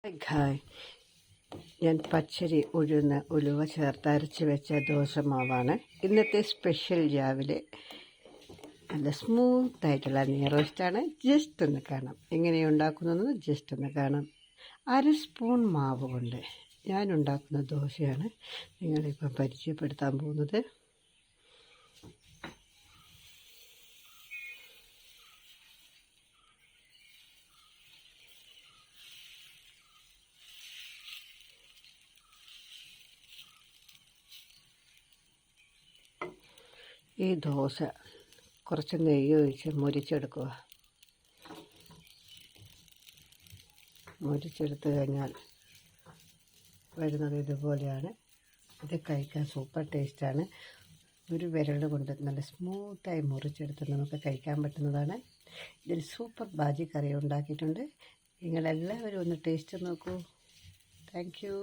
Hi, ഞാൻ പച്ചരി ഉലുവ ചേർത്ത് അരച്ച് വെച്ച ദോശമാവാണ് ഇന്നത്തെ സ്പെഷ്യൽ. രാവിലെ നല്ല സ്മൂത്തായിട്ടുള്ള നെയ് റോസ്റ്റാണ്. ജസ്റ്റ് ഒന്ന് കാണാം എങ്ങനെയുണ്ടാക്കുന്നതെന്ന്. ജസ്റ്റ് ഒന്ന് കാണാം. 1 സ്പൂൺ മാവ് കൊണ്ട് ഞാനുണ്ടാക്കുന്ന ദോശയാണ് നിങ്ങളിപ്പം പരിചയപ്പെടുത്താൻ പോകുന്നത്. ഈ ദോശ കുറച്ച് നെയ്യ് ഒഴിച്ച് മുരിച്ചെടുക്കുക. മുരിച്ചെടുത്ത് കഴിഞ്ഞാൽ വരുന്നത് ഇതുപോലെയാണ്. ഇത് കഴിക്കാൻ സൂപ്പർ ടേസ്റ്റാണ്. ഒരു വിരൽ കൊണ്ട് നല്ല സ്മൂത്തായി മുറിച്ചെടുത്ത് നമുക്ക് കഴിക്കാൻ പറ്റുന്നതാണ്. ഇതിൽ സൂപ്പർ ബാജി കറി ഉണ്ടാക്കിയിട്ടുണ്ട്. നിങ്ങളെല്ലാവരും ഒന്ന് ടേസ്റ്റ് നോക്കൂ. Thank you.